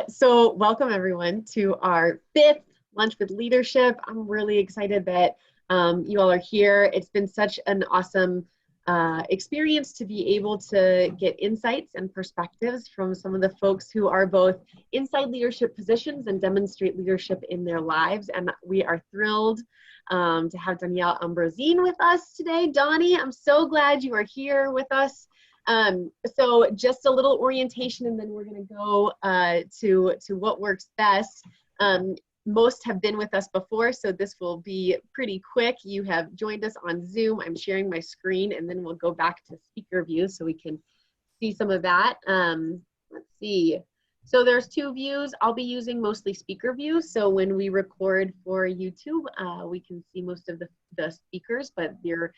So welcome everyone to our 5th Lunch with Leadership. I'm really excited that you all are here. It's been such an awesome experience to be able to get insights and perspectives from some of the folks who are both inside leadership positions and demonstrate leadership in their lives. And we are thrilled to have Donnyale Ambrosine with us today. Doni, I'm so glad you are here with us. So just a little orientation, and then we're going to go to what works best. Most have been with us before, so this will be pretty quick. You have joined us on Zoom. I'm sharing my screen, and then we'll go back to speaker view so we can see some of that. Let's see. So there's 2 views. I'll be using mostly speaker view. So when we record for YouTube, we can see most of the speakers, but your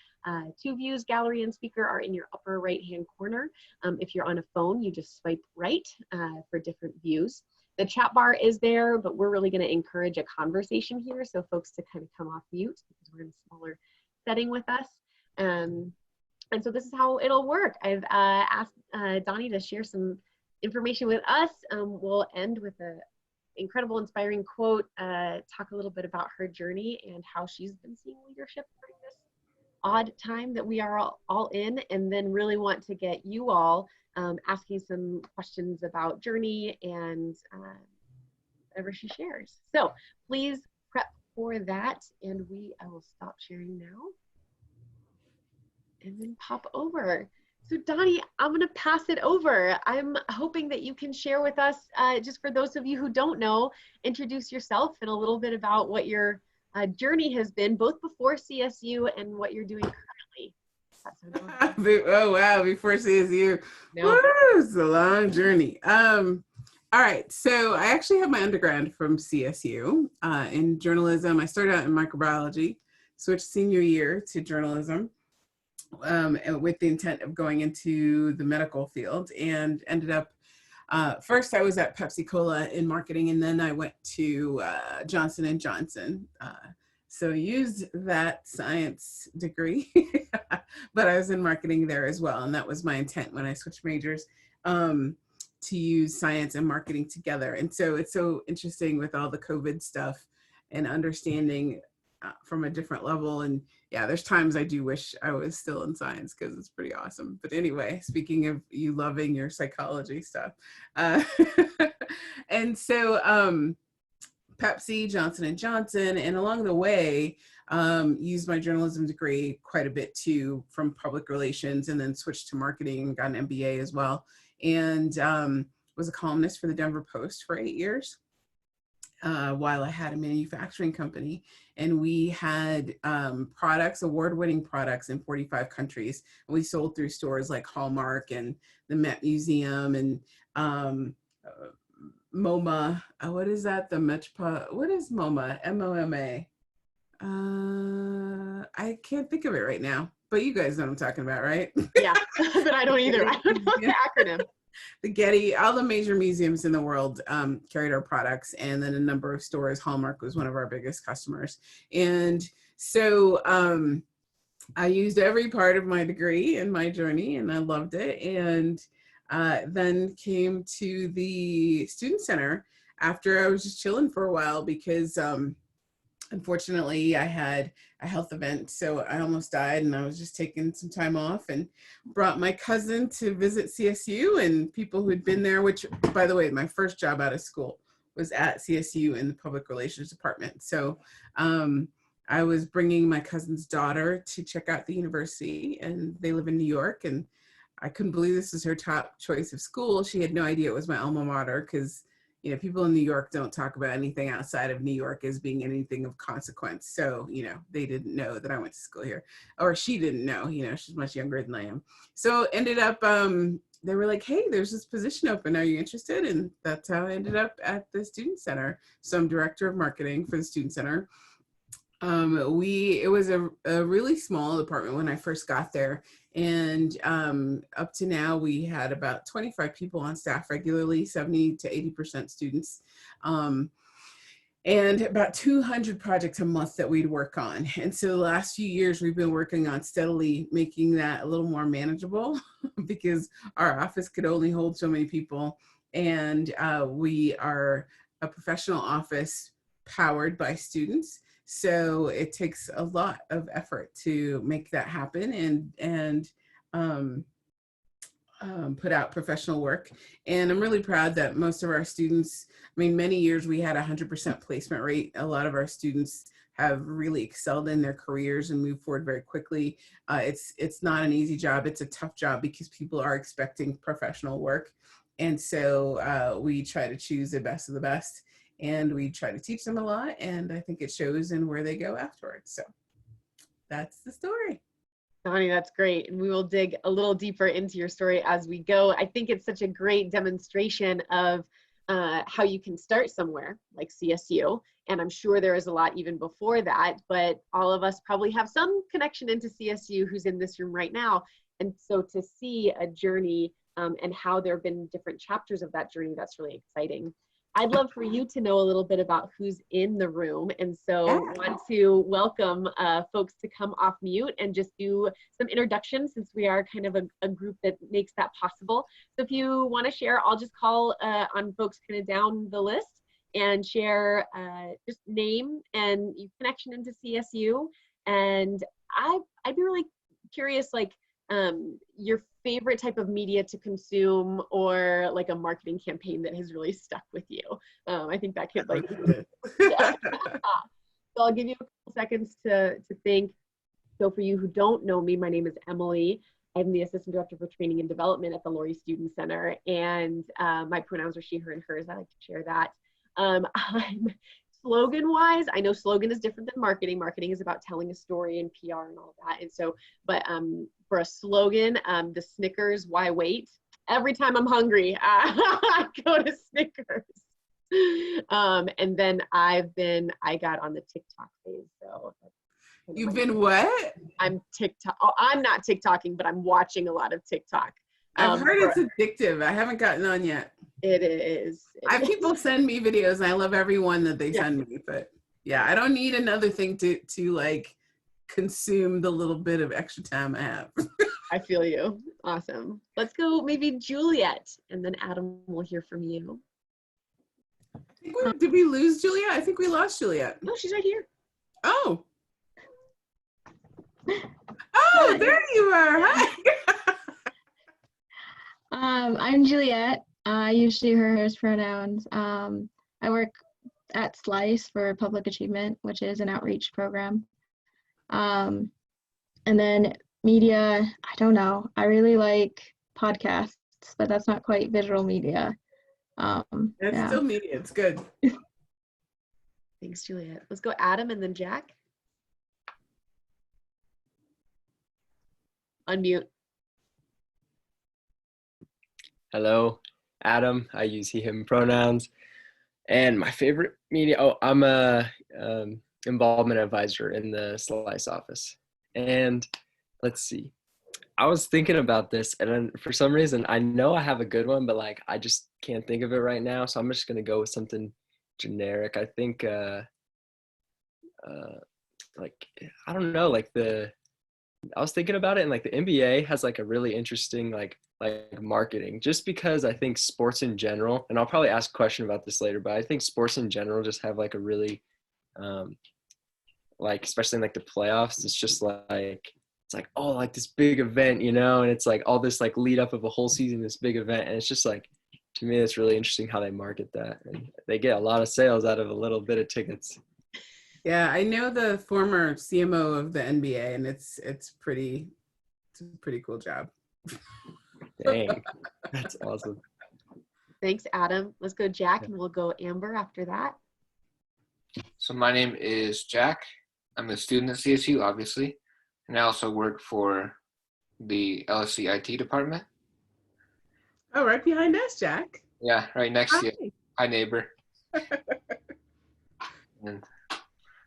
2 views, gallery and speaker, are in your upper right-hand corner. If you're on a phone, you just swipe right for different views. The chat bar is there, but we're really going to encourage a conversation here, so folks to kind of come off mute because we're in a smaller setting with us. And so this is how it'll work. I've asked Doni to share some information with us. We'll end with an incredible, inspiring quote, talk a little bit about her journey and how she's been seeing leadership during this odd time that we are all in, and then really want to get you all asking some questions about journey and whatever she shares. So please prep for that, and I will stop sharing now and then pop over. So Doni, I'm going to pass it over. I'm hoping that you can share with us, just for those of you who don't know, introduce yourself and a little bit about what your journey has been, both before CSU and what you're doing currently. Oh, wow, before CSU. No. Woo, it's a long journey. All right, so I actually have my undergrad from CSU in journalism. I started out in microbiology, switched senior year to journalism. With the intent of going into the medical field, and ended up, first I was at Pepsi Cola in marketing, and then I went to Johnson & Johnson. So used that science degree, but I was in marketing there as well. And that was my intent when I switched majors, to use science and marketing together. And so it's so interesting with all the COVID stuff and understanding from a different level. And yeah, there's times I do wish I was still in science because it's pretty awesome. But anyway, speaking of you loving your psychology stuff. And so Pepsi, Johnson & Johnson, and along the way, used my journalism degree quite a bit too, from public relations, and then switched to marketing, got an MBA as well, and was a columnist for the Denver Post for 8 years. While I had a manufacturing company, and we had products, award-winning products in 45 countries. And we sold through stores like Hallmark and the Met Museum and MoMA. What is that? The what is MoMA? M-O-M-A. I can't think of it right now, but you guys know what I'm talking about, right? Yeah, but I don't either. I don't know the acronym. The Getty, all the major museums in the world carried our products, and then a number of stores. Hallmark was one of our biggest customers. And so I used every part of my degree in my journey, and I loved it. And then came to the Student Center after I was just chilling for a while because unfortunately, I had a health event, so I almost died, and I was just taking some time off, and brought my cousin to visit CSU and people who had been there, which, by the way, my first job out of school was at CSU in the public relations department. So I was bringing my cousin's daughter to check out the university, and they live in New York, and I couldn't believe this was her top choice of school. She had no idea it was my alma mater because, you know, people in New York don't talk about anything outside of New York as being anything of consequence. So, you know, they didn't know that I went to school here, or she didn't know, you know, she's much younger than I am. So ended up, they were like, hey, there's this position open. Are you interested? And that's how I ended up at the Student Center. So I'm director of marketing for the Student Center. It was a really small department when I first got there. And up to now, we had about 25 people on staff regularly, 70 to 80% students, and about 200 projects a month that we'd work on. And so the last few years, we've been working on steadily making that a little more manageable because our office could only hold so many people. And we are a professional office powered by students. So it takes a lot of effort to make that happen and put out professional work. And I'm really proud that most of our students, I mean, many years we had 100% placement rate. A lot of our students have really excelled in their careers and moved forward very quickly. It's not an easy job. It's a tough job because people are expecting professional work. And so we try to choose the best of the best, and we try to teach them a lot. And I think it shows in where they go afterwards. So that's the story. Donnie, that's great. And we will dig a little deeper into your story as we go. I think it's such a great demonstration of how you can start somewhere like CSU. And I'm sure there is a lot even before that, but all of us probably have some connection into CSU who's in this room right now. And so to see a journey and how there have been different chapters of that journey, that's really exciting. I'd love for you to know a little bit about who's in the room. And so want to welcome folks to come off mute and just do some introductions, since we are kind of a group that makes that possible. So if you want to share, I'll just call on folks kind of down the list and share just name and connection into CSU. And I'd be really curious, like your favorite type of media to consume, or like a marketing campaign that has really stuck with you. I think that could like, yeah. So I'll give you a couple seconds to think. So for you who don't know me, my name is Emily. I'm the Assistant Director for Training and Development at the Lory Student Center, and my pronouns are she, her, and hers. I like to share that. I'm slogan-wise, I know slogan is different than marketing. Marketing is about telling a story and PR and all that. And so, but for a slogan, the Snickers, why wait? Every time I'm hungry, I go to Snickers. And then I got on the TikTok phase. So you've been what? I'm TikTok. Oh, I'm not TikToking, but I'm watching a lot of TikTok. I've heard it's addictive. I haven't gotten on yet. It is. People send me videos, and I love every one that they send me. But yeah, I don't need another thing to like consume the little bit of extra time I have. I feel you. Awesome. Let's go maybe Juliet, and then Adam will hear from you. Did we lose Juliet? I think we lost Juliet. No, she's right here. Oh. Oh, there you are. Hi. I'm Juliet. I use she, her, hers pronouns. I work at Slice for Public Achievement, which is an outreach program. And then media, I don't know. I really like podcasts, but that's not quite visual media. It's still media. It's good. Thanks, Juliet. Let's go Adam and then Jack. Unmute. Hello, Adam. I use he, him pronouns. And my favorite media, I'm a involvement advisor in the Slice office. And let's see, I was thinking about this, and then for some reason, I know I have a good one, but like, I just can't think of it right now. So I'm just going to go with something generic. I think, like, I don't know, like I was thinking about it, and like the NBA has like a really interesting like marketing, just because I think sports in general, and I'll probably ask a question about this later, but I think sports in general just have like a really like, especially in like the playoffs, it's just like, it's like, oh, like this big event, you know, and it's like all this like lead up of a whole season, this big event, and it's just like, to me, it's really interesting how they market that, and they get a lot of sales out of a little bit of tickets. Yeah, I know the former CMO of the NBA, and it's a pretty cool job. Dang, that's awesome. Thanks, Adam. Let's go Jack, and we'll go Amber after that. So my name is Jack. I'm a student at CSU, obviously, and I also work for the LSC IT department. Oh, right behind us, Jack. Yeah, right next to you. Hi, neighbor. And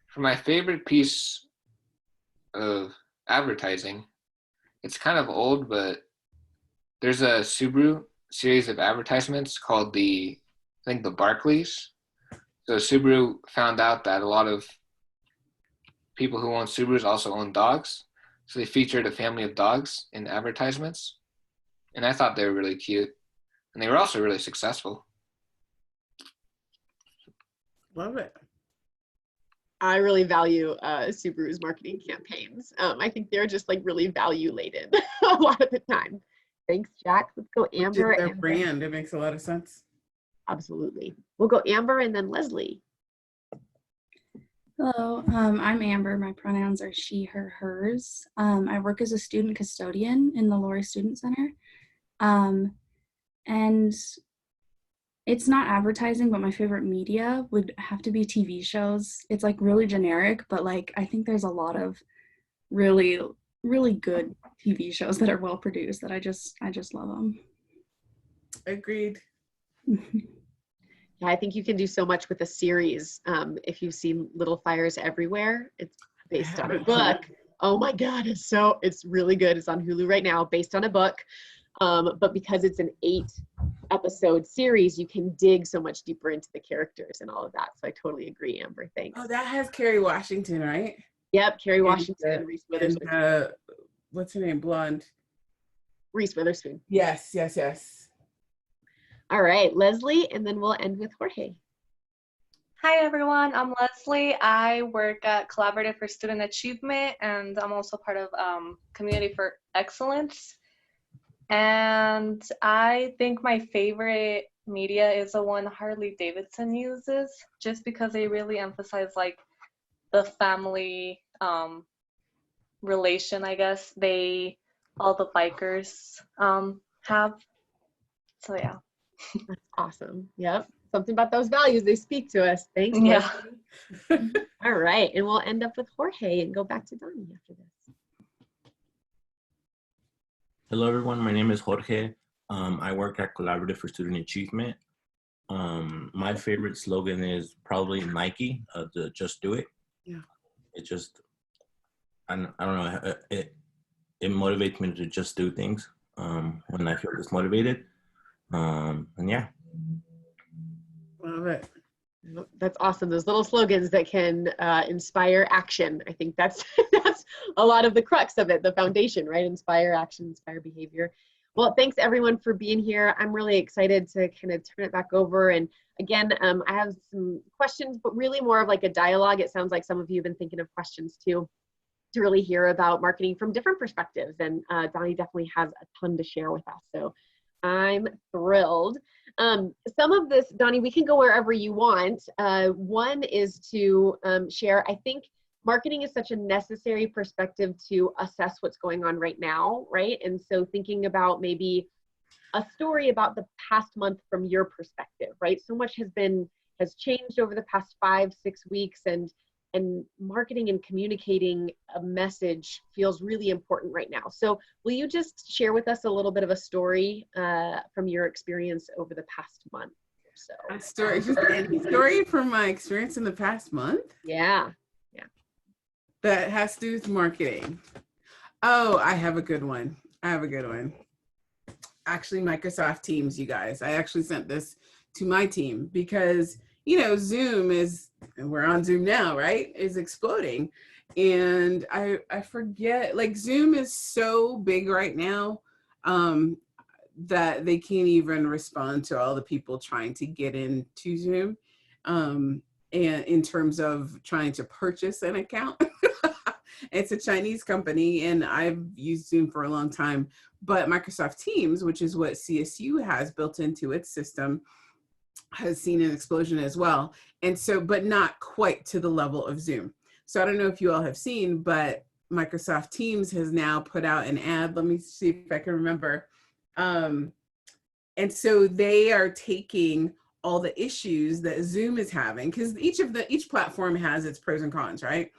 for my favorite piece of advertising, it's kind of old, but there's a Subaru series of advertisements called I think the Barclays. So Subaru found out that a lot of people who own Subarus also own dogs. So they featured a family of dogs in advertisements. And I thought they were really cute. and they were also really successful. Love it. I really value Subaru's marketing campaigns. I think they're just like really value laden a lot of the time. Thanks, Jack. Let's go Amber. Which is their and brand. It makes a lot of sense. Absolutely. We'll go Amber and then Lezly. Hello, I'm Amber. My pronouns are she, her, hers. I work as a student custodian in the Lory Student Center. And it's not advertising, but my favorite media would have to be TV shows. It's like really generic, but like I think there's a lot of really, really good TV shows that are well produced that I just love them. Agreed. Yeah, I think you can do so much with a series. If you've seen Little Fires Everywhere, it's based on a book. Oh my God, it's really good. It's on Hulu right now, based on a book. But because it's an 8-episode series, you can dig so much deeper into the characters and all of that. So I totally agree, Amber. Thanks. Oh, that has Kerry Washington, right? Yep, Kerry Washington, Reese Witherspoon. And, what's her name? Blonde. Reese Witherspoon. Yes. All right, Lezly, and then we'll end with Jorge. Hi everyone, I'm Lezly. I work at Collaborative for Student Achievement, and I'm also part of Community for Excellence. And I think my favorite media is the one Harley Davidson uses, just because they really emphasize like the family relation, I guess, all the bikers have. So yeah. That's awesome. Yep. Something about those values, they speak to us. Thanks. Yeah. All right. And we'll end up with Jorge and go back to Doni after this. Hello, everyone. My name is Jorge. I work at Collaborative for Student Achievement. My favorite slogan is probably Nike, the Just Do It. Yeah. It just, I don't know, it motivates me to just do things when I feel dismotivated. And yeah. Love it. That's awesome. Those little slogans that can inspire action. I think that's a lot of the crux of it, the foundation, right? Inspire action, inspire behavior. Well, thanks everyone for being here. I'm really excited to kind of turn it back over. And again, I have some questions, but really more of like a dialogue. It sounds like some of you have been thinking of questions too, to really hear about marketing from different perspectives. And Doni definitely has a ton to share with us. So I'm thrilled. Some of this, Doni, we can go wherever you want. One is to share, I think marketing is such a necessary perspective to assess what's going on right now, right? And so thinking about maybe a story about the past month from your perspective, right? So much has changed over the past 5-6 weeks, and marketing and communicating a message feels really important right now. So will you just share with us a little bit of a story from your experience over the past month or so? A story, just any story from my experience in the past month? Yeah. That has to do with marketing. Oh, I have a good one. Actually, Microsoft Teams, you guys. I actually sent this to my team because, you know, Zoom is, and we're on Zoom now, right? Is exploding. And I forget, like Zoom is so big right now that they can't even respond to all the people trying to get into Zoom. And in terms of trying to purchase an account. It's a Chinese company, and I've used Zoom for a long time, but Microsoft Teams, which is what CSU has built into its system, has seen an explosion as well. And so, but not quite to the level of Zoom. So I don't know if you all have seen, but Microsoft Teams has now put out an ad. Let me see if I can remember. And so they are taking all the issues that Zoom is having, because each platform has its pros and cons, right?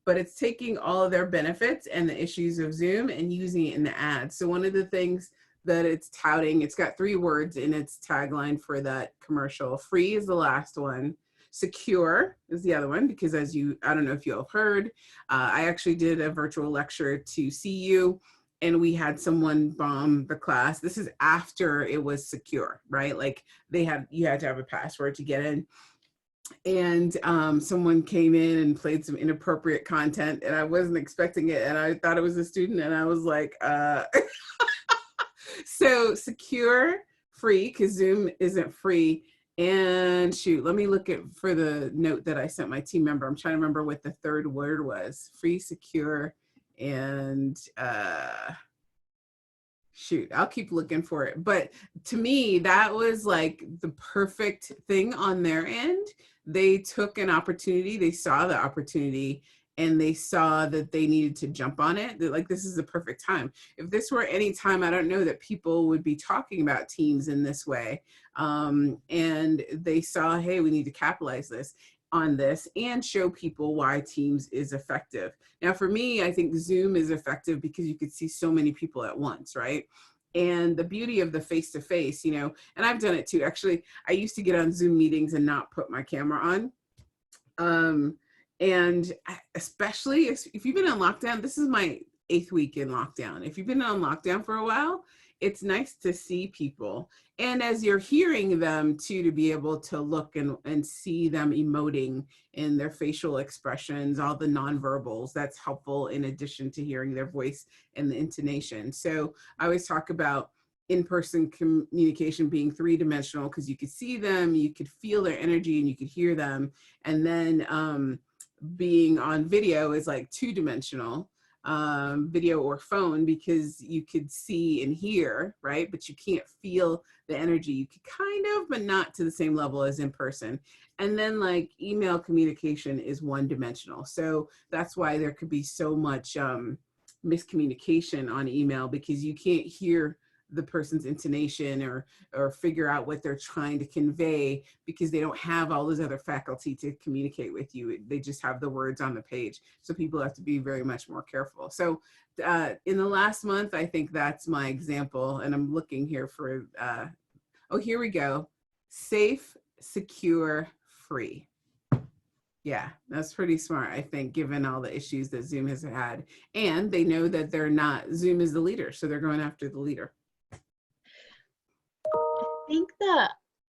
But it's taking all of their benefits and the issues of Zoom and using it in the ads. So one of the things that it's touting, it's got 3 words in its tagline for that commercial. Free is the last one. Secure is the other one, because I don't know if you all heard, I actually did a virtual lecture to CU, and we had someone bomb the class. This is after it was secure, right? Like you had to have a password to get in. And someone came in and played some inappropriate content, and I wasn't expecting it, and I thought it was a student, and I was like, So secure, free because Zoom isn't free. And shoot, let me look for the note that I sent my team member. I'm trying to remember what the third word was. Free, secure, and shoot, I'll keep looking for it. But to me, that was like the perfect thing on their end. They took an opportunity, they saw the opportunity, and they saw that they needed to jump on it. They're like, this is the perfect time. If this were any time, I don't know that people would be talking about Teams in this way. And they saw, hey, we need to capitalize on this and show people why Teams is effective. Now, for me, I think Zoom is effective because you could see so many people at once, right? And the beauty of the face-to-face, you know, and I've done it too. Actually, I used to get on Zoom meetings and not put my camera on. And especially if you've been on lockdown, this is my 8th week in lockdown. If you've been on lockdown for a while, it's nice to see people. And as you're hearing them too, to be able to look and see them emoting in their facial expressions, all the nonverbals, that's helpful in addition to hearing their voice and the intonation. So I always talk about in-person communication being 3-dimensional because you could see them, you could feel their energy, and you could hear them. And then being on video is like 2-dimensional, video or phone, because you could see and hear, right? But you can't feel the energy. You could kind of, but not to the same level as in person. And then like email communication is 1-dimensional. So that's why there could be so much miscommunication on email, because you can't hear the person's intonation or figure out what they're trying to convey, because they don't have all those other faculty to communicate with you. They just have the words on the page. So people have to be very much more careful. So in the last month, I think that's my example. And I'm looking here for, oh, here we go. Safe, secure, free. Yeah, that's pretty smart, I think, given all the issues that Zoom has had. And they know that Zoom is the leader, so they're going after the leader. I think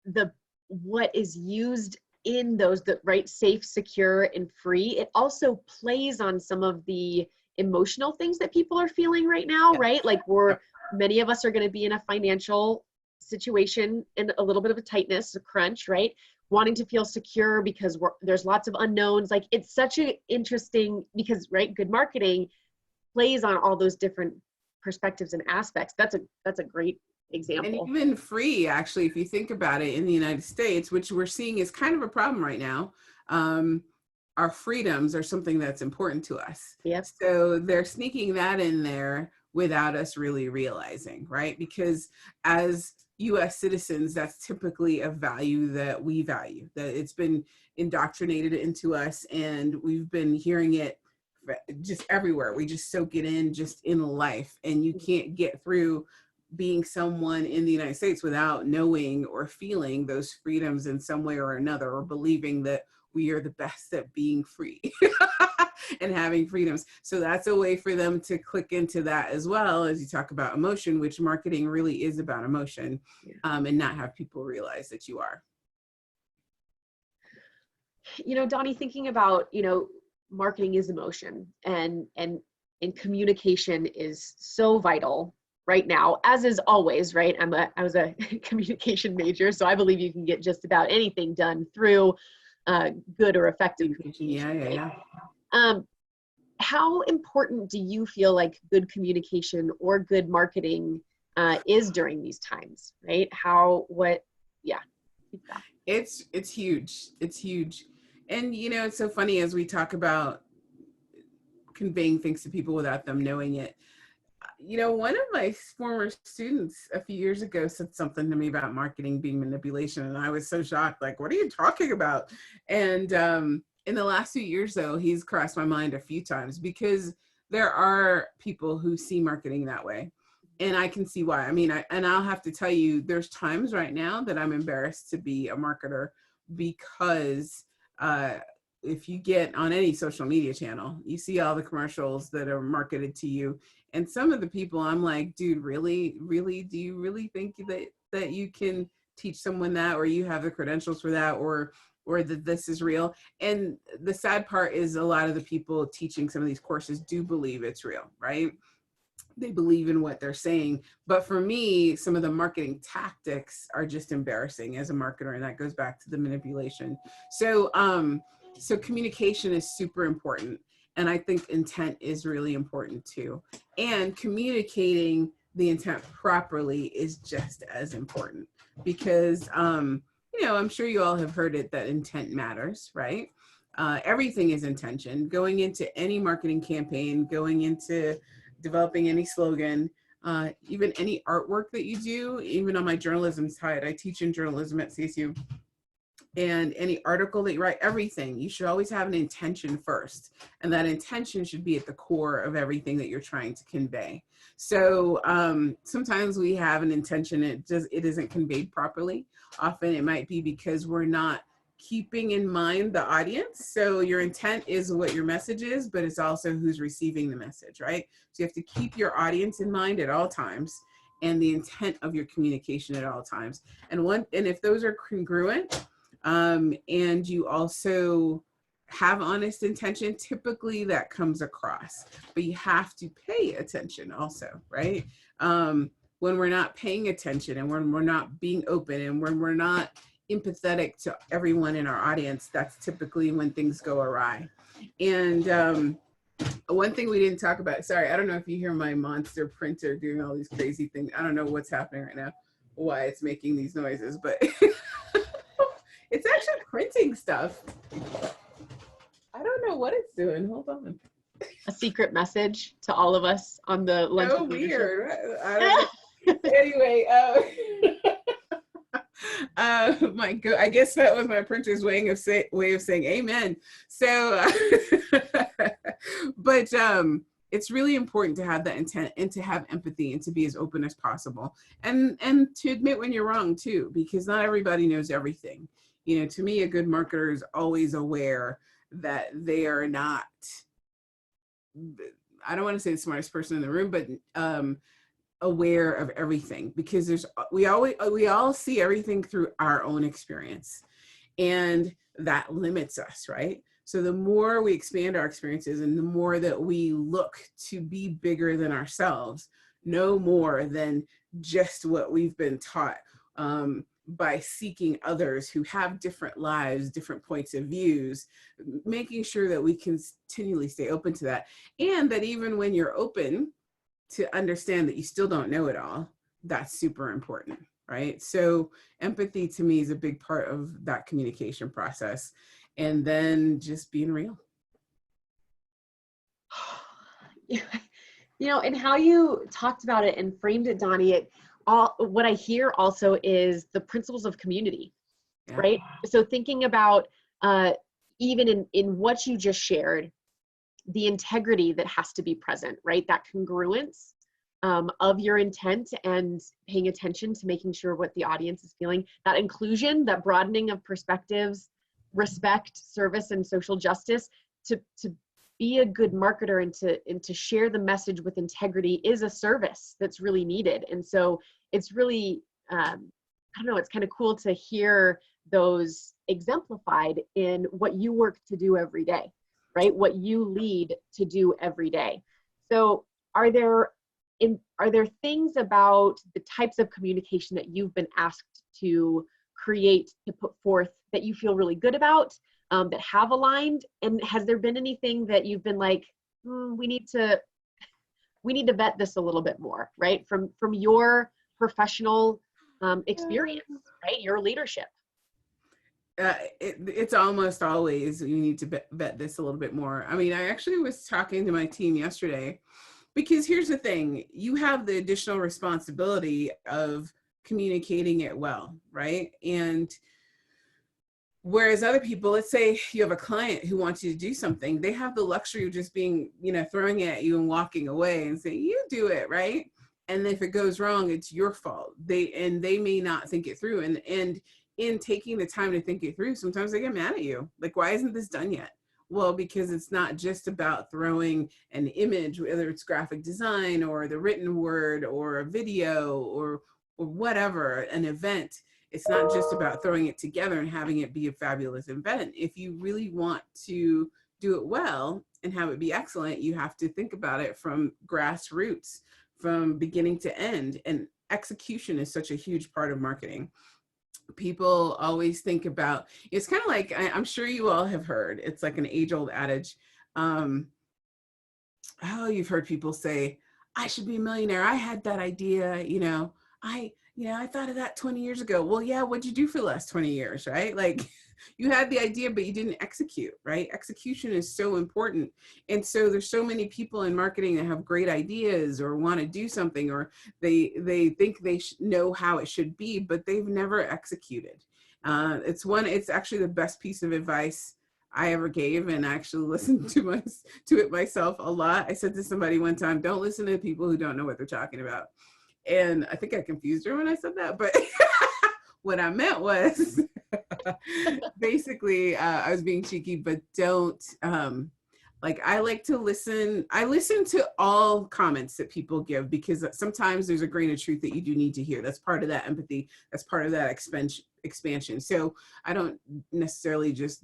the what is used in those, right, safe, secure, and free, it also plays on some of the emotional things that people are feeling right now, right? Like many of us are going to be in a financial situation and a little bit of a tightness, a crunch, right? Wanting to feel secure because there's lots of unknowns. Like it's such an interesting, because right, good marketing plays on all those different perspectives and aspects. That's a great example. And even free, actually, if you think about it, in the United States, which we're seeing is kind of a problem right now, our freedoms are something that's important to us. Yep. So they're sneaking that in there without us really realizing, right? Because as US citizens, that's typically a value that we value, that it's been indoctrinated into us, and we've been hearing it just everywhere. We just soak it in just in life, and you can't get through being someone in the United States without knowing or feeling those freedoms in some way or another, or believing that we are the best at being free and having freedoms. So that's a way for them to click into that as well, as you talk about emotion, which marketing really is about emotion, and not have people realize that you are. You know, Donnie, thinking about, you know, marketing is emotion, and communication is so vital right now, as is always, right? I was a communication major, so I believe you can get just about anything done through good or effective communication. Yeah. How important do you feel like good communication or good marketing is during these times, right? It's huge. It's huge. And you know, it's so funny as we talk about conveying things to people without them knowing it. You know, one of my former students a few years ago said something to me about marketing being manipulation, and I was so shocked, like, what are you talking about? And in the last few years, though, he's crossed my mind a few times, because there are people who see marketing that way, and I can see why. I mean, I'll have to tell you, there's times right now that I'm embarrassed to be a marketer, because if you get on any social media channel, you see all the commercials that are marketed to you. And some of the people, I'm like, dude, really, do you really think that you can teach someone that, or you have the credentials for that, or that this is real? And the sad part is, a lot of the people teaching some of these courses do believe it's real, right? they believe in what they're saying. But for me, some of the marketing tactics are just embarrassing as a marketer, and that goes back to the manipulation. So so communication is super important, and I think intent is really important too. And communicating the intent properly is just as important, because you know, I'm sure you all have heard it that intent matters, right? Everything is intention. Going into any marketing campaign, going into developing any slogan, even any artwork that you do, even on my journalism side, I teach in journalism at CSU, and any article that you write, everything, you should always have an intention first. And that intention should be at the core of everything that you're trying to convey. So sometimes we have an intention, it isn't conveyed properly. Often it might be because we're not keeping in mind the audience. So your intent is what your message is, but it's also who's receiving the message, right? So you have to keep your audience in mind at all times, and the intent of your communication at all times. And if those are congruent, and you also have honest intention, typically that comes across. But you have to pay attention also, right? When we're not paying attention, and when we're not being open, and when we're not empathetic to everyone in our audience, that's typically when things go awry. And one thing we didn't talk about, sorry, I don't know if you hear my monster printer doing all these crazy things. I don't know what's happening right now, why it's making these noises, but it's actually printing stuff. I don't know what it's doing. Hold on. A secret message to all of us on the lunch. So weird. I don't know. Anyway, I guess that was my printer's way of saying amen. So, but it's really important to have that intent, and to have empathy, and to be as open as possible, and to admit when you're wrong too, because not everybody knows everything. You know, to me, a good marketer is always aware that they are not, I don't want to say the smartest person in the room, but aware of everything, because we all see everything through our own experience, and that limits us, right? So the more we expand our experiences, and the more that we look to be bigger than ourselves, no more than just what we've been taught, by seeking others who have different lives, different points of views, making sure that we continually stay open to that. And that even when you're open to understand that you still don't know it all, that's super important, right? So empathy to me is a big part of that communication process. And then just being real. You know, and how you talked about it and framed it, Donnie, what I hear also is the principles of community, right? So thinking about even in what you just shared, the integrity that has to be present, right? That congruence of your intent, and paying attention to making sure what the audience is feeling, that inclusion, that broadening of perspectives, respect, service, and social justice. To be a good marketer and to share the message with integrity is a service that's really needed. And so it's really, I don't know, it's kind of cool to hear those exemplified in what you work to do every day, right? What you lead to do every day. So are there things about the types of communication that you've been asked to create, to put forth, that you feel really good about, that have aligned? And has there been anything that you've been like, we need to vet this a little bit more, right? From your professional experience, right? Your leadership. It's almost always, you need to vet this a little bit more. I mean, I actually was talking to my team yesterday, because here's the thing, you have the additional responsibility of communicating it well, right? And whereas other people, let's say you have a client who wants you to do something, they have the luxury of just being, throwing it at you and walking away and saying, you do it, right? And if it goes wrong, it's your fault. They may not think it through. And in taking the time to think it through, sometimes they get mad at you. Like, why isn't this done yet? Well, because it's not just about throwing an image, whether it's graphic design or the written word or a video or whatever, an event. It's not just about throwing it together and having it be a fabulous event. If you really want to do it well and have it be excellent, you have to think about it from grassroots, from beginning to end. And execution is such a huge part of marketing. People always think about, it's kind of like, I'm sure you all have heard, it's like an age-old adage. You've heard people say, I should be a millionaire. I had that idea, I thought of that 20 years ago. Well, yeah, what'd you do for the last 20 years, right? Like, you had the idea, but you didn't execute, right? Execution is so important. And so there's so many people in marketing that have great ideas or want to do something, or they think they know how it should be, but they've never executed. It's actually the best piece of advice I ever gave, and I actually listened to it myself a lot. I said to somebody one time, don't listen to people who don't know what they're talking about. And I think I confused her when I said that, but what I meant was basically I was being cheeky, but don't, I like to listen. I listen to all comments that people give, because sometimes there's a grain of truth that you do need to hear. That's part of that empathy. That's part of that expansion. So I don't necessarily just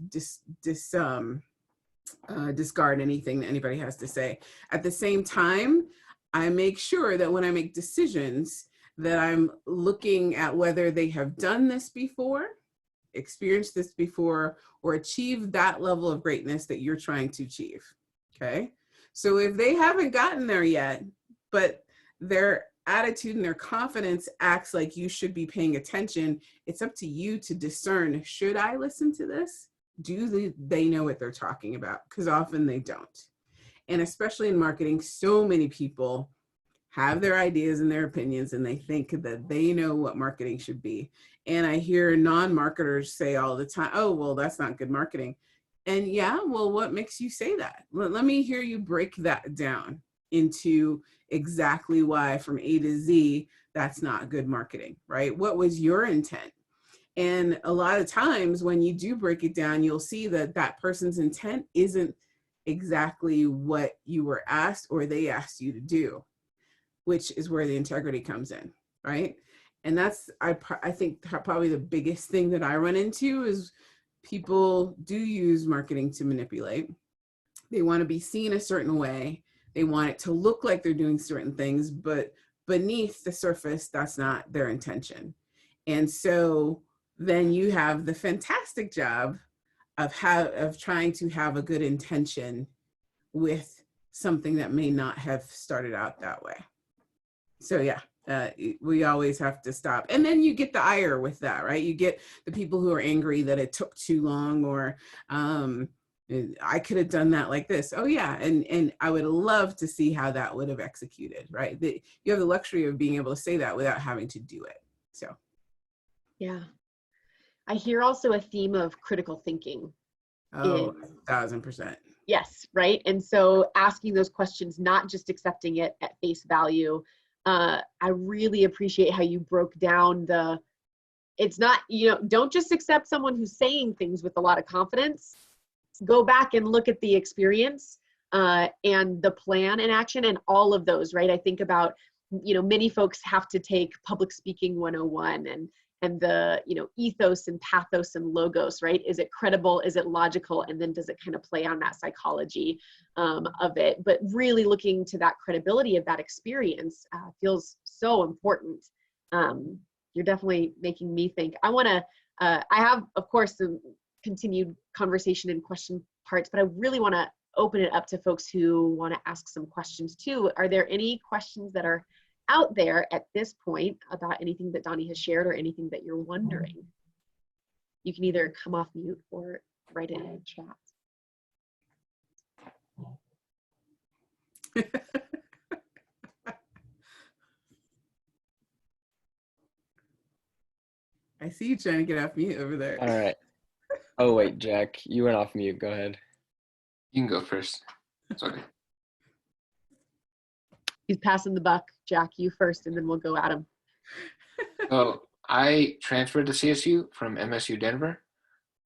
discard anything that anybody has to say. At the same time, I make sure that when I make decisions that I'm looking at whether they have done this before, experienced this before, or achieved that level of greatness that you're trying to achieve, okay? So if they haven't gotten there yet, but their attitude and their confidence acts like you should be paying attention, it's up to you to discern, should I listen to this? Do they know what they're talking about? Because often they don't. And especially in marketing, so many people have their ideas and their opinions, and they think that they know what marketing should be. And I hear non-marketers say all the time, oh, well, that's not good marketing. And yeah, well, what makes you say that? Let me hear you break that down into exactly why from A to Z, that's not good marketing, right? What was your intent? And a lot of times when you do break it down, you'll see that that person's intent isn't exactly what you were asked or they asked you to do, which is where the integrity comes in, right? And that's, I think probably the biggest thing that I run into is people do use marketing to manipulate. They want to be seen a certain way. They want it to look like they're doing certain things, but beneath the surface, that's not their intention. And so then you have the fantastic job of trying to have a good intention with something that may not have started out that way. So yeah, we always have to stop. And then you get the ire with that, right? You get the people who are angry that it took too long, or I could have done that like this. Oh yeah, and I would love to see how that would have executed, right? You have the luxury of being able to say that without having to do it, so. Yeah. I hear also a theme of critical thinking. Oh, 1000%. Yes, right? And so asking those questions, not just accepting it at face value. I really appreciate how you broke down it's not, don't just accept someone who's saying things with a lot of confidence. Go back and look at the experience and the plan and action and all of those, right? I think about, many folks have to take public speaking 101 and the, ethos and pathos and logos, right? Is it credible? Is it logical? And then does it kind of play on that psychology of it? But really looking to that credibility of that experience feels so important. You're definitely making me think. I have, of course, some continued conversation and question parts, but I really want to open it up to folks who want to ask some questions too. Are there any questions that are out there at this point about anything that Donnie has shared or anything that you're wondering? You can either come off mute or write it in the chat. I see you trying to get off mute over there. All right. Oh, wait, Jack, you went off mute. Go ahead. You can go first. It's okay. He's passing the buck. Jack, you first, and then we'll go at him. So I transferred to CSU from MSU Denver.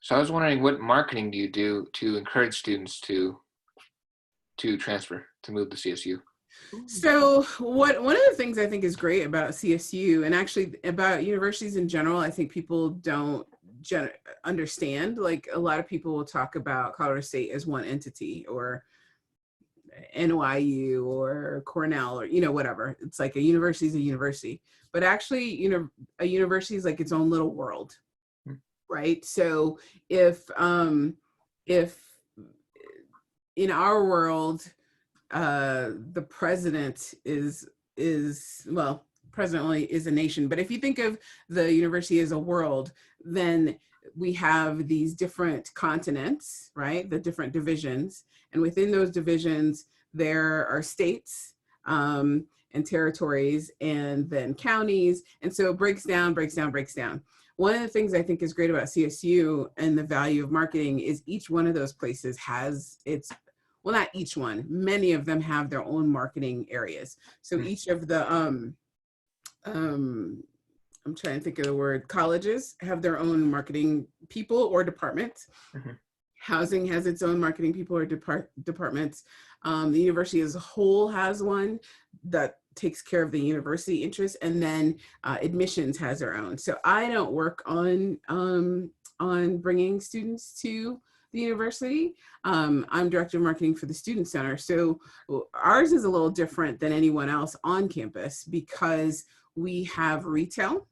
So I was wondering, what marketing do you do to encourage students to transfer, to move to CSU? So one of the things I think is great about CSU, and actually about universities in general, I think people don't understand. Like, a lot of people will talk about Colorado State as one entity, or NYU or Cornell or, whatever. It's like a university is a university, but actually, a university is like its own little world, right? So if in our world, the president well, president only is a nation, but if you think of the university as a world, then we have these different continents, right? The different divisions. And within those divisions, there are states and territories and then counties. And so it breaks down. One of the things I think is great about CSU and the value of marketing is each one of those places has well, not each one, many of them have their own marketing areas. So each of the, I'm trying to think of the word, colleges have their own marketing people or departments. Housing has its own marketing people or departments. The university as a whole has one that takes care of the university interests, and then admissions has their own. So I don't work on bringing students to the university. I'm director of marketing for the Student Center. So ours is a little different than anyone else on campus because we have retail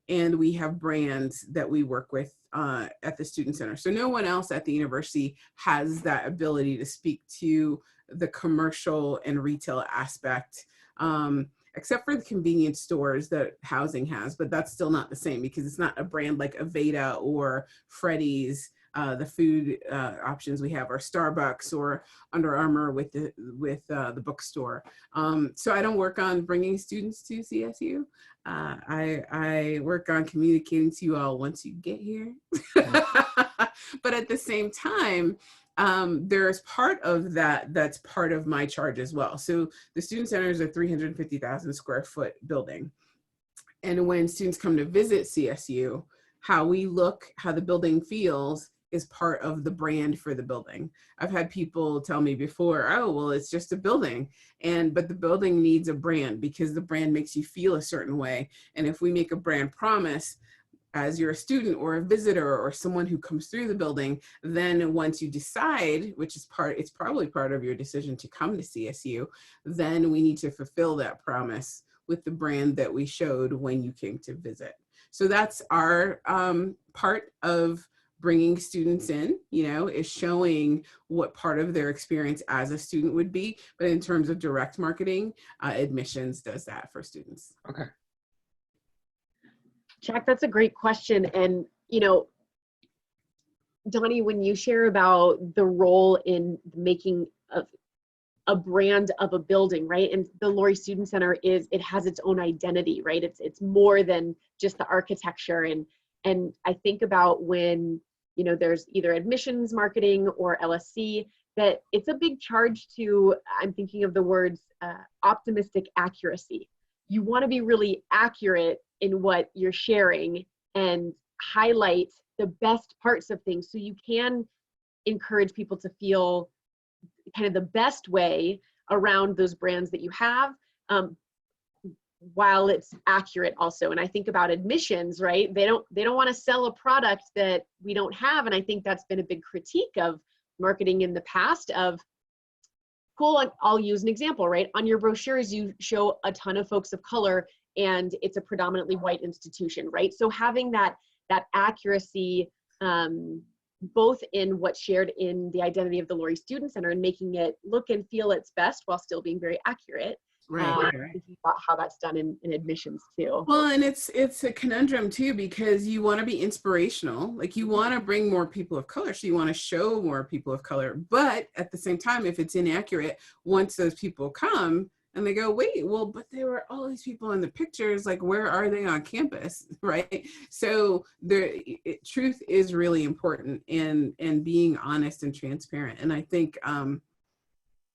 and we have brands that we work with at the Student Center. So no one else at the university has that ability to speak to the commercial and retail aspect, except for the convenience stores that housing has, but that's still not the same because it's not a brand like Aveda or Freddy's. The food options we have are Starbucks or Under Armour with the bookstore. So I don't work on bringing students to CSU. I work on communicating to you all once you get here. But at the same time, there's part of that's part of my charge as well. So the Student Center is a 350,000 square foot building. And when students come to visit CSU, how we look, how the building feels is part of the brand for the building. I've had people tell me before, oh, well, it's just a building. But the building needs a brand because the brand makes you feel a certain way. And if we make a brand promise, as you're a student or a visitor or someone who comes through the building, then once you decide, which is it's probably part of your decision to come to CSU, then we need to fulfill that promise with the brand that we showed when you came to visit. So that's our part of bringing students in, is showing what part of their experience as a student would be. But in terms of direct marketing, admissions does that for students. Okay. Jack, that's a great question. And, Donnie, when you share about the role in making a brand of a building, right? And the Lory Student Center it has its own identity, right? It's more than just the architecture. And I think about when, there's either admissions marketing or LSC, that it's a big charge to, I'm thinking of the words optimistic accuracy. You want to be really accurate in what you're sharing and highlight the best parts of things so you can encourage people to feel kind of the best way around those brands that you have, while it's accurate also. And I think about admissions, right? They don't want to sell a product that we don't have. And I think that's been a big critique of marketing in the past of, cool, I'll use an example, right? On your brochures, you show a ton of folks of color and it's a predominantly white institution, right? So having that accuracy, both in what's shared in the identity of the Lory Student Center and making it look and feel its best while still being very accurate. Right. Thinking about how that's done in admissions too. Well, and it's a conundrum too, because you want to be inspirational, like you want to bring more people of color, so you want to show more people of color, but at the same time, if it's inaccurate, once those people come and they go, wait, well, but there were all these people in the pictures, like where are they on campus, right? So truth is really important, and being honest and transparent. And I think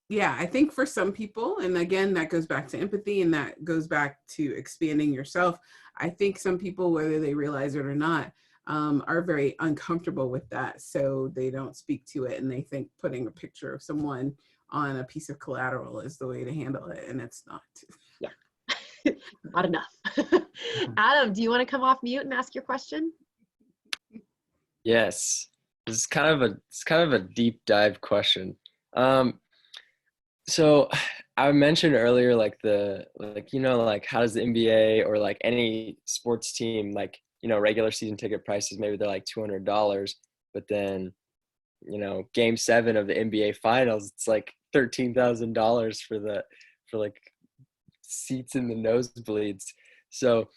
I think for some people, and again, that goes back to empathy and that goes back to expanding yourself. I think some people, whether they realize it or not, are very uncomfortable with that. So they don't speak to it and they think putting a picture of someone on a piece of collateral is the way to handle it. And it's not. Yeah, not enough. Adam, do you want to come off mute and ask your question? Yes, it's kind of a deep dive question. So I mentioned earlier, like like how does the NBA or like any sports team, like, regular season ticket prices, maybe they're like $200, but then, game 7 of the NBA finals, it's like $13,000 for like seats in the nosebleeds. So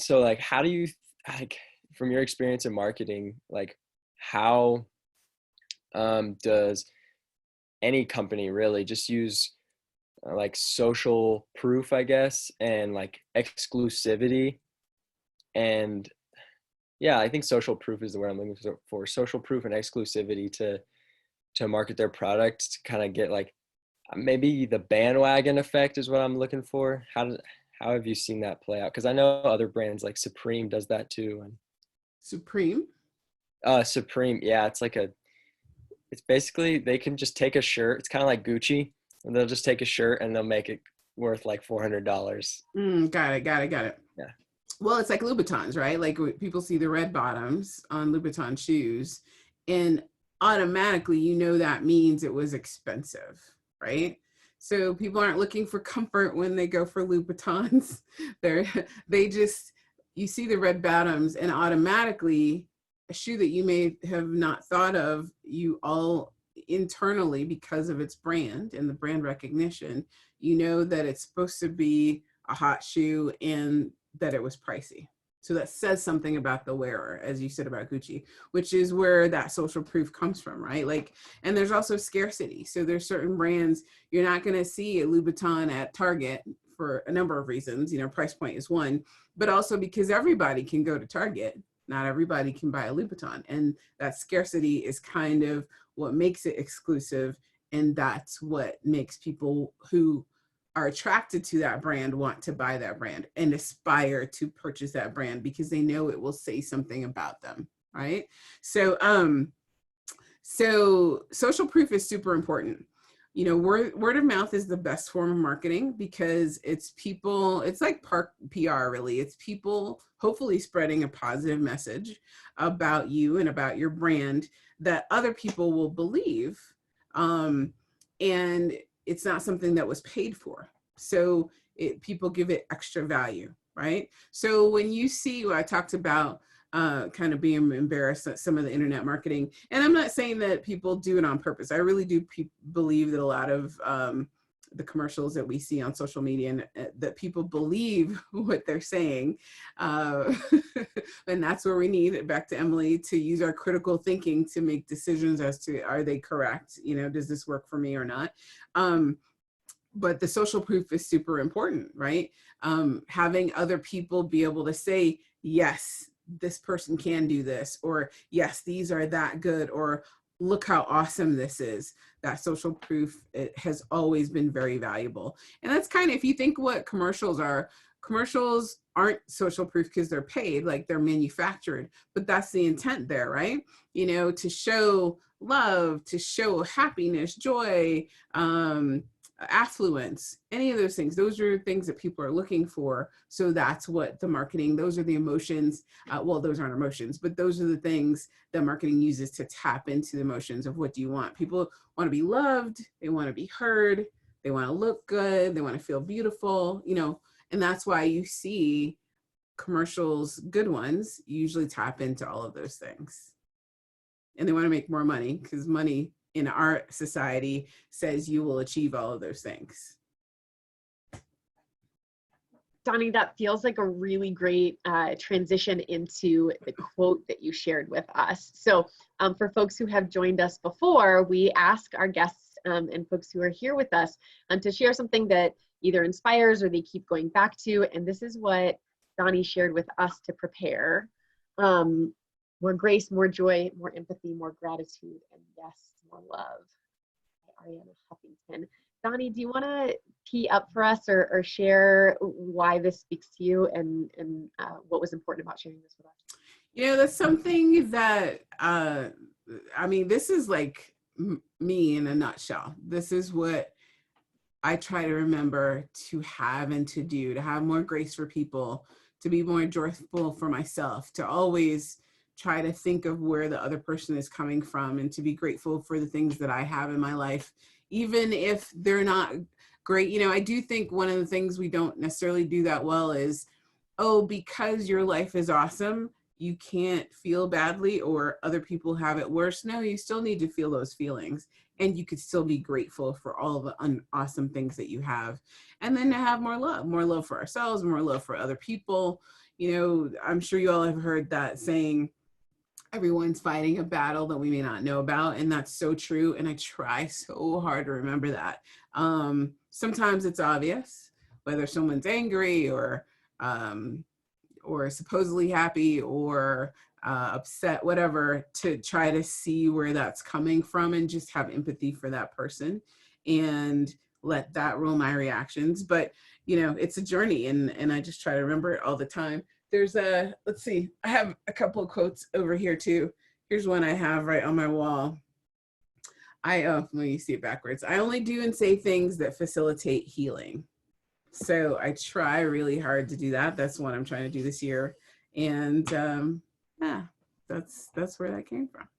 like, how do you, like, from your experience in marketing, like how does any company really just use like social proof, I guess, and like exclusivity? And yeah, I think social proof is the word I'm looking for. Social proof and exclusivity to market their products, to kind of get like maybe the bandwagon effect is what I'm looking for. How have you seen that play out? Because I know other brands like Supreme does that too. And Supreme? Supreme, yeah, it's basically they can just take a shirt. It's kind of like Gucci, and they'll just take a shirt and they'll make it worth like $400. Got it. Yeah. Well, it's like Louboutins, right? Like people see the red bottoms on Louboutin shoes, and automatically, that means it was expensive, right? So people aren't looking for comfort when they go for Louboutins. You see the red bottoms, and automatically a shoe that you may have not thought of, you all internally, because of its brand and the brand recognition, that it's supposed to be a hot shoe and that it was pricey. So that says something about the wearer, as you said about Gucci, which is where that social proof comes from, right? Like, and there's also scarcity. So there's certain brands you're not going to see a Louboutin at Target for a number of reasons. Price point is one, but also because everybody can go to Target. Not everybody can buy a Louboutin, and that scarcity is kind of what makes it exclusive, and that's what makes people who are attracted to that brand want to buy that brand and aspire to purchase that brand because they know it will say something about them, right? So social proof is super important. Word of mouth is the best form of marketing because it's like PR really. It's people hopefully spreading a positive message about you and about your brand that other people will believe. And it's not something that was paid for. So people give it extra value, right? So when you see what I talked about, kind of being embarrassed at some of the internet marketing. And I'm not saying that people do it on purpose. I really do believe that a lot of the commercials that we see on social media and that people believe what they're saying. And that's where we need, back to Emily, to use our critical thinking to make decisions as to, are they correct? Does this work for me or not? But the social proof is super important, right? Having other people be able to say, yes, this person can do this, or yes, these are that good, or look how awesome this is. That social proof, it has always been very valuable. And that's kind of, if you think what commercials aren't social proof because they're paid, like they're manufactured, but that's the intent there, right? To show love, to show happiness, joy, affluence, any of those things. Those are things that people are looking for. So that's what the marketing, those are the emotions. Well, those aren't emotions, but those are the things that marketing uses to tap into the emotions of what do you want. People want to be loved. They want to be heard. They want to look good. They want to feel beautiful, and that's why you see commercials, good ones, usually tap into all of those things. And they want to make more money because money in our society says you will achieve all of those things. Donnie, that feels like a really great transition into the quote that you shared with us. So for folks who have joined us before, we ask our guests and folks who are here with us to share something that either inspires or they keep going back to. And this is what Donnie shared with us to prepare. More grace, more joy, more empathy, more gratitude, and yes, more love. By Ariana Huffington. Donnie, do you want to tee up for us or share why this speaks to you and what was important about sharing this with us? That's something that, this is like me in a nutshell. This is what I try to remember to have and to do, to have more grace for people, to be more joyful for myself, to always try to think of where the other person is coming from and to be grateful for the things that I have in my life, even if they're not great. You know, I do think one of the things we don't necessarily do that well is, oh, because your life is awesome, you can't feel badly, or other people have it worse. No, you still need to feel those feelings, and you could still be grateful for all the awesome things that you have. And then to have more love for ourselves, more love for other people. You know, I'm sure you all have heard that saying, everyone's fighting a battle that we may not know about. And that's so true. And I try so hard to remember that. Sometimes it's obvious, whether someone's angry or supposedly happy or upset, whatever, to try to see where that's coming from and just have empathy for that person and let that rule my reactions. But, you know, it's a journey, and I just try to remember it all the time. There's let's see, I have a couple of quotes over here too. Here's one I have right on my wall. Let me see it backwards. I only do and say things that facilitate healing. So I try really hard to do that. That's what I'm trying to do this year. And yeah, that's where that came from.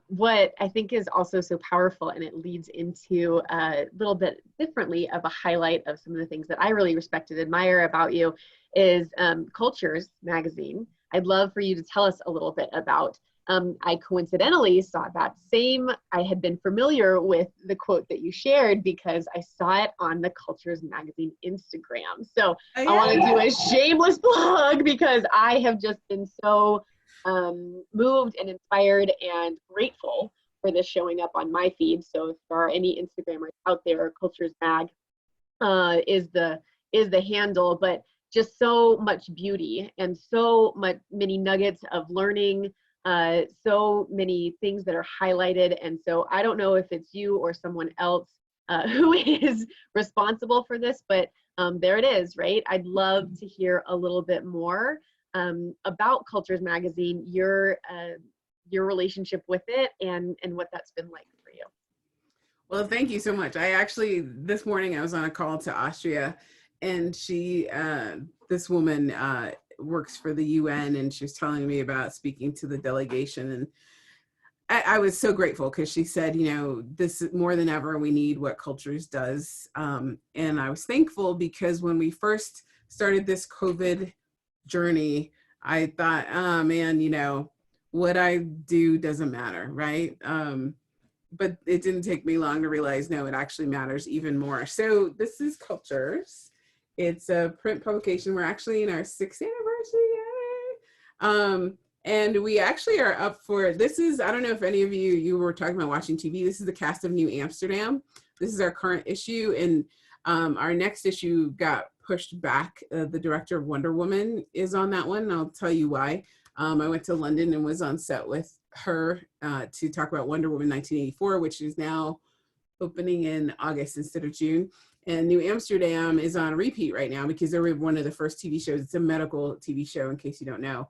What I think is also so powerful, and it leads into a little bit differently of a highlight of some of the things that I really respect and admire about you, is Cultures magazine. I'd love for you to tell us a little bit about. I coincidentally saw that same, I had been familiar with the quote that you shared because I saw it on the Cultures magazine Instagram. So I want to do a shameless plug because I have just been so moved and inspired and grateful for this showing up on my feed. So if there are any Instagrammers out there, Cultures Mag is the handle, but just so much beauty and so many nuggets of learning, so many things that are highlighted. And so I don't know if it's you or someone else who is responsible for this, but there it is, right? I'd love to hear a little bit more about Cultures magazine, your relationship with it, and what that's been like for you. Well, thank you so much. I actually, this morning I was on a call to Austria, and she, this woman works for the UN, and she was telling me about speaking to the delegation. And I was so grateful because she said, you know, this is more than ever, we need what Cultures does. And I was thankful because when we first started this COVID journey, I thought, oh man, you know, what I do doesn't matter, right? But it didn't take me long to realize, no, it actually matters even more. So this is Cultures. It's a print publication. We're actually in our 6th anniversary. And we actually are up for, this is, I don't know if any of you were talking about watching TV. This is the cast of New Amsterdam. This is our current issue. And our next issue got pushed back. The director of Wonder Woman is on that one, and I'll tell you why. I went to London and was on set with her to talk about Wonder Woman 1984, which is now opening in August instead of June. And New Amsterdam is on repeat right now because they were one of the first TV shows. It's a medical TV show, in case you don't know,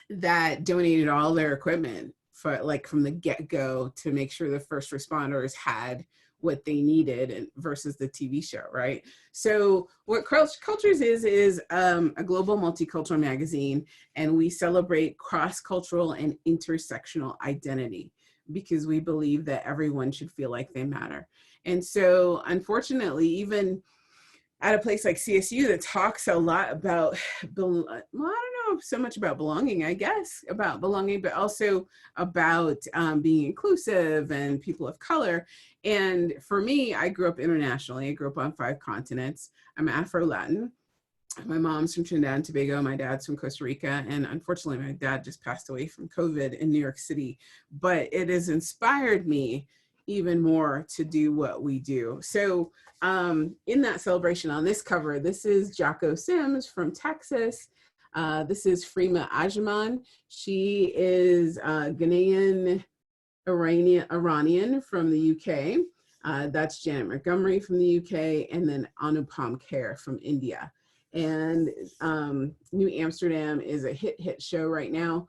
that donated all their equipment for, like, from the get-go to make sure the first responders had what they needed, and versus the TV show, right? So what Cultures is a global multicultural magazine, and we celebrate cross-cultural and intersectional identity because we believe that everyone should feel like they matter. And so unfortunately, even at a place like CSU that talks a lot about, well, I don't know so much about belonging, I guess, about belonging, but also about being inclusive and people of color. And for me, I grew up internationally. I grew up on 5 continents. I'm Afro-Latin. My mom's from Trinidad and Tobago. My dad's from Costa Rica. And unfortunately, my dad just passed away from COVID in New York City. But it has inspired me even more to do what we do. So in that celebration on this cover, this is Jocko Sims from Texas. This is Freema Ajaman. She is Ghanaian Iranian from the UK. That's Janet Montgomery from the UK, and then Anupam Kher from India. And New Amsterdam is a hit show right now.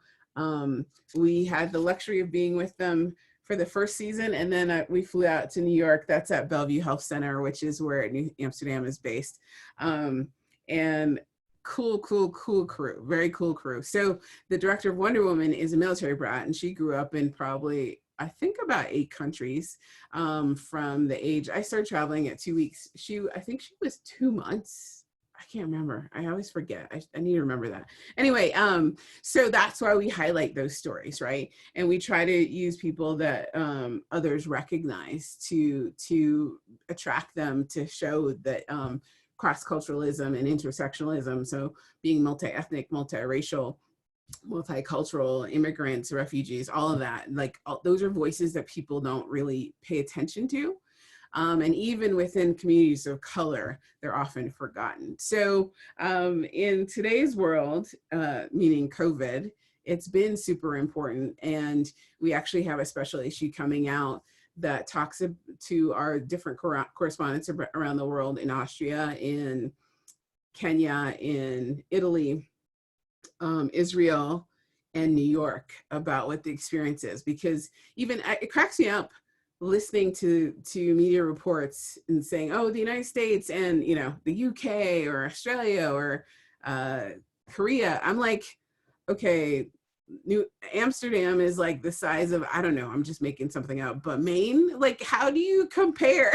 We had the luxury of being with them for the first season, and then we flew out to New York. That's at Bellevue Health Center, which is where New Amsterdam is based. And cool crew, very cool crew. So the director of Wonder Woman is a military brat, and she grew up in probably I think about 8 countries from the age, I started traveling at 2 weeks. I think she was 2 months. I can't remember. I always forget. I need to remember that. Anyway, so that's why we highlight those stories, right? And we try to use people that others recognize to attract them, to show that cross-culturalism and intersectionalism, so being multi-ethnic, multiracial, multicultural, immigrants, refugees, all of that, like those are voices that people don't really pay attention to. And even within communities of color, they're often forgotten. So in today's world, meaning COVID, it's been super important. And we actually have a special issue coming out that talks to our different correspondents around the world, in Austria, in Kenya, in Italy, Israel, and New York, about what the experience is. Because even it cracks me up listening to media reports and saying, oh, the United States and, you know, the UK or Australia or Korea. I'm like, okay, Amsterdam is like the size of, I don't know, I'm just making something up, but Maine, like, how do you compare?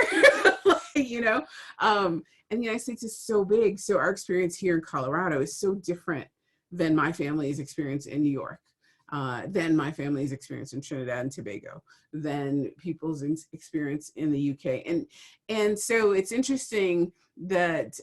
You know, and the United States is so big. So our experience here in Colorado is so different than my family's experience in New York, than my family's experience in Trinidad and Tobago, than people's experience in the UK. And so it's interesting that,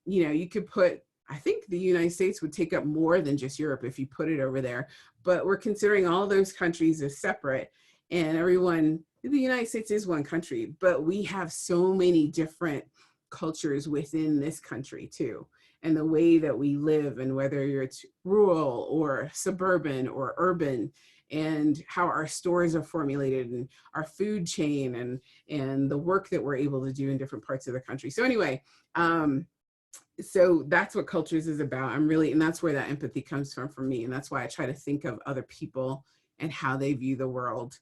you know, you could put, I think the United States would take up more than just Europe if you put it over there, but we're considering all those countries as separate, and everyone, the United States is one country, but we have so many different cultures within this country too. And the way that we live, and whether it's rural or suburban or urban, and how our stores are formulated, and our food chain, and the work that we're able to do in different parts of the country. So anyway, so that's what Cultures is about. And that's where that empathy comes from for me. And that's why I try to think of other people and how they view the world,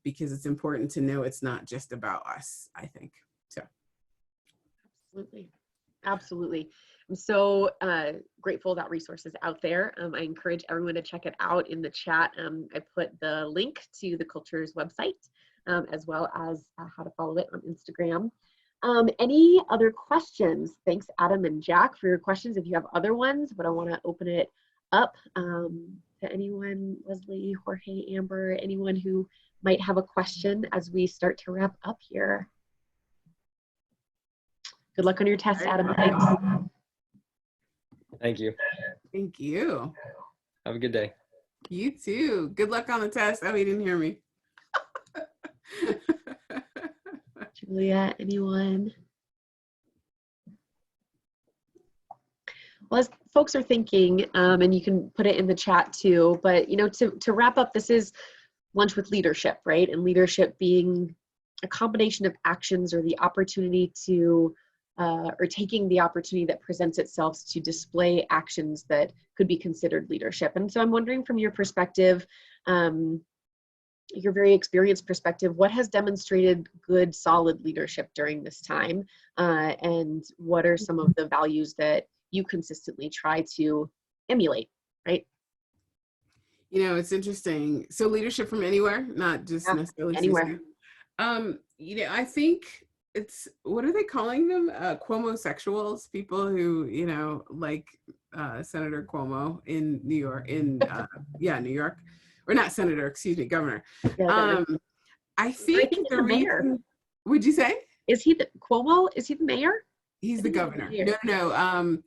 because it's important to know it's not just about us, I think. So. Absolutely. Absolutely. I'm so grateful that resource is out there. I encourage everyone to check it out in the chat. I put the link to the Cultures website, as well as how to follow it on Instagram. Any other questions? Thanks, Adam and Jack, for your questions. If you have other ones, but I want to open it up to anyone, Lezly, Jorge, Amber, anyone who might have a question as we start to wrap up here. Good luck on your test, Adam. Thanks. Thank you. Thank you. Have a good day. You too. Good luck on the test. Oh, he didn't hear me. Julia, anyone? Well, as folks are thinking, and you can put it in the chat too, but you know, to wrap up, this is Lunch with Leadership, right? And leadership being a combination of actions, or the opportunity to or taking the opportunity that presents itself to display actions that could be considered leadership. And so I'm wondering, from your perspective, your very experienced perspective, what has demonstrated good, solid leadership during this time? And what are some of the values that you consistently try to emulate, right? You know, it's interesting. So leadership from anywhere, not just necessarily anywhere. You know, I think it's, what are they calling them? Cuomo-sexuals, people who, you know, like Senator Cuomo in New York, New York, or not senator, excuse me, governor. Yeah, I think the mayor. Would you say? Is he the Cuomo? Is he the mayor? He's the governor. No.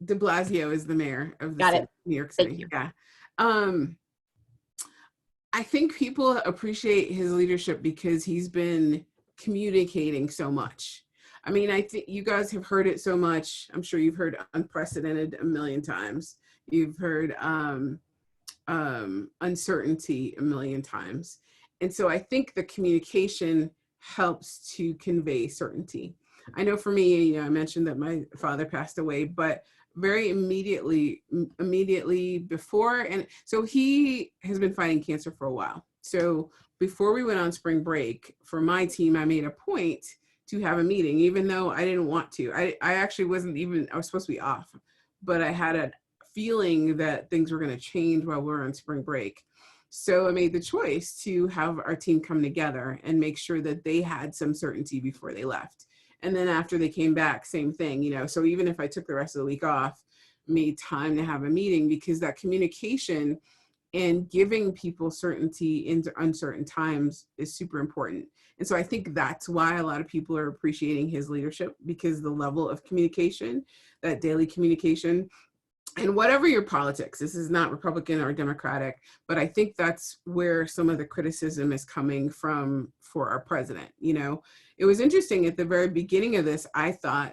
De Blasio is the mayor of the city, New York City. Yeah. I think people appreciate his leadership because he's been communicating so much. I mean, I think you guys have heard it so much. I'm sure you've heard unprecedented a million times. You've heard uncertainty a million times. And so I think the communication helps to convey certainty. I know for me, you know, I mentioned that my father passed away, but very immediately before, and so he has been fighting cancer for a while. So before we went on spring break, for my team, I made a point to have a meeting, even though I didn't want to. I actually I was supposed to be off, but I had a feeling that things were going to change while we were on spring break. So I made the choice to have our team come together and make sure that they had some certainty before they left. And then after they came back, same thing, you know, so even if I took the rest of the week off, made time to have a meeting, because that communication and giving people certainty in uncertain times is super important. And so I think that's why a lot of people are appreciating his leadership, because the level of communication, that daily communication, and whatever your politics, this is not Republican or Democratic, but I think that's where some of the criticism is coming from for our president. You know, it was interesting at the very beginning of this, I thought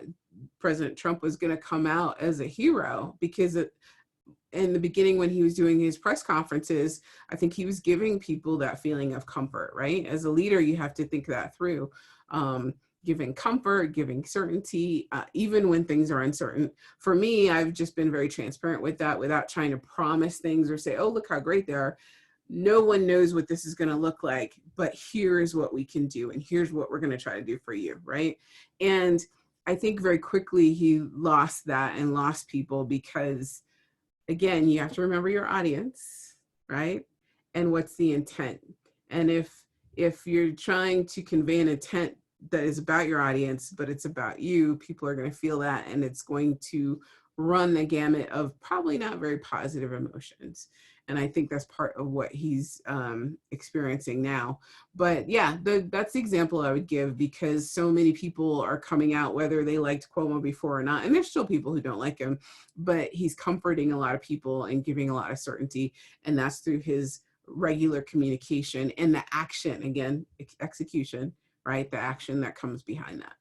President Trump was going to come out as a hero, because in the beginning when he was doing his press conferences, I think he was giving people that feeling of comfort, right? As a leader, you have to think that through. Giving comfort, giving certainty, even when things are uncertain. For me, I've just been very transparent with that without trying to promise things or say, oh, look how great they are. No one knows what this is going to look like, but here's what we can do. And here's what we're going to try to do for you, right? And I think very quickly he lost that and lost people, because again, you have to remember your audience, right? And what's the intent? And if you're trying to convey an intent that is about your audience, but it's about you, people are going to feel that, and it's going to run the gamut of probably not very positive emotions. And I think that's part of what he's experiencing now. But yeah, that's the example I would give, because so many people are coming out, whether they liked Cuomo before or not, and there's still people who don't like him, but he's comforting a lot of people and giving a lot of certainty, and that's through his regular communication and the action, again, execution, right? The action that comes behind that.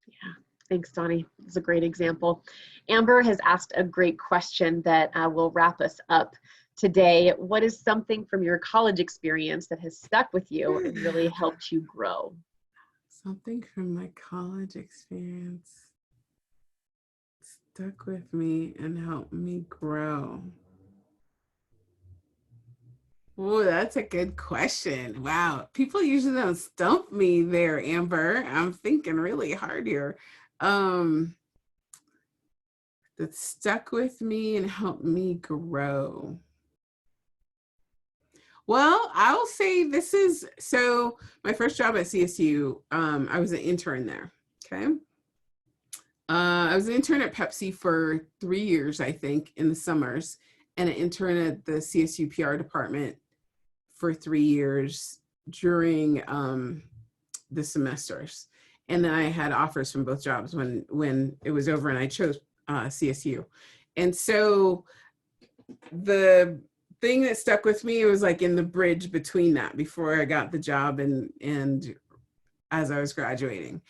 Yeah, thanks, Donnie. It's a great example. Amber has asked a great question that will wrap us up today. What is something from your college experience that has stuck with you and really helped you grow? Something from my college experience stuck with me and helped me grow. Oh, that's a good question. Wow. People usually don't stump me there, Amber. I'm thinking really hard here. That stuck with me and helped me grow. Well, I'll say this is, so my first job at CSU, I was an intern there, okay? I was an intern at Pepsi for 3 years, I think, in the summers, and an intern at the CSU PR department for 3 years during the semesters. And then I had offers from both jobs when it was over, and I chose CSU. And so the thing that stuck with me, it was like in the bridge between that, before I got the job and as I was graduating.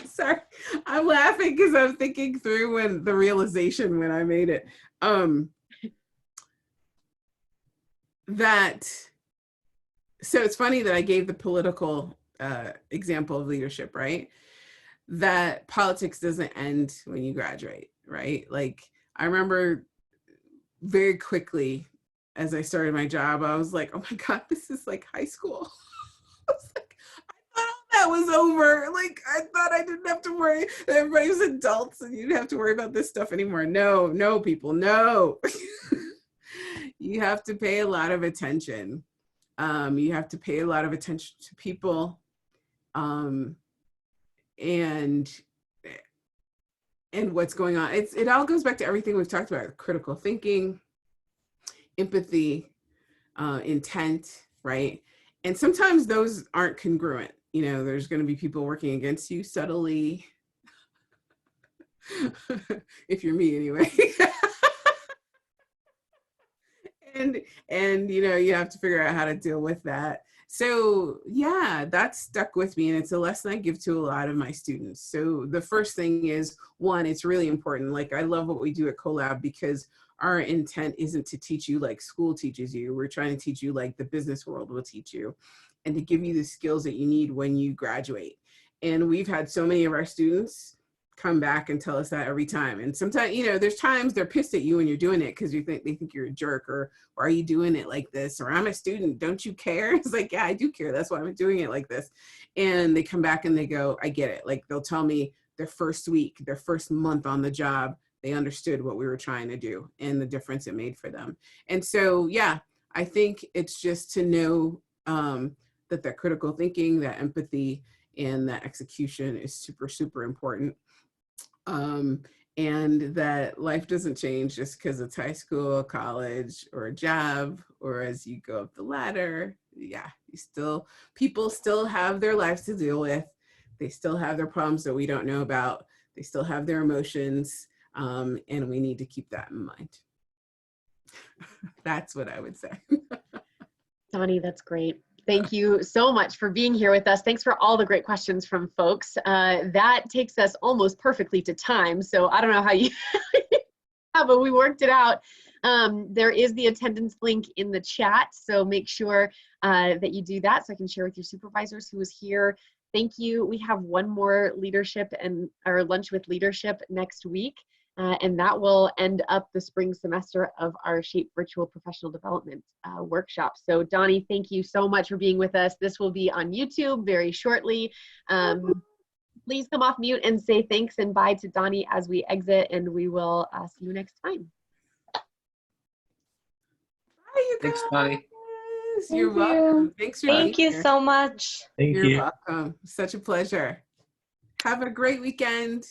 Sorry, I'm laughing because I'm thinking through when the realization when I made it. So it's funny that I gave the political example of leadership, right? That politics doesn't end when you graduate, right? Like, I remember very quickly as I started my job, I was like, oh my God, this is like high school. I was like, I thought all that was over. Like, I thought I didn't have to worry, that everybody was adults and you didn't have to worry about this stuff anymore. No, people, no. You have to pay a lot of attention. You have to pay a lot of attention to people. And what's going on. It all goes back to everything we've talked about: critical thinking, empathy, intent, right? And sometimes those aren't congruent. You know, there's going to be people working against you subtly. If you're me anyway. and you know, you have to figure out how to deal with that. So yeah, that stuck with me, and it's a lesson I give to a lot of my students. So the first thing is, one, it's really important. Like, I love what we do at Collab, because our intent isn't to teach you like school teaches you. We're trying to teach you like the business world will teach you, and to give you the skills that you need when you graduate. And we've had so many of our students come back and tell us that every time. And sometimes, you know, there's times they're pissed at you when you're doing it because they think you're a jerk, or why are you doing it like this? Or I'm a student, don't you care? It's like, yeah, I do care. That's why I'm doing it like this. And they come back and they go, I get it. Like, they'll tell me their first week, their first month on the job, they understood what we were trying to do and the difference it made for them. And so, yeah, I think it's just to know that critical thinking, that empathy, and that execution is super, super important. And that life doesn't change just because it's high school, college, or a job, or as you go up the ladder. Yeah, people still have their lives to deal with. They still have their problems that we don't know about. They still have their emotions, and we need to keep that in mind. That's what I would say. Donnie, that's great. Thank you so much for being here with us. Thanks for all the great questions from folks. That takes us almost perfectly to time. So I don't know how you, yeah, but we worked it out. There is the attendance link in the chat. So make sure that you do that so I can share with your supervisors who is here. Thank you. We have one more leadership and our lunch with leadership next week. And that will end up the spring semester of our SHAPE virtual professional development workshop. So Donnie, thank you so much for being with us. This will be on YouTube very shortly. Please come off mute and say thanks and bye to Donnie as we exit, and we will see you next time. Bye, you guys. Thanks, Donnie. You're welcome. Thanks for being Thank you here. so much. Thank You're you. welcome. Such a pleasure. Have a great weekend.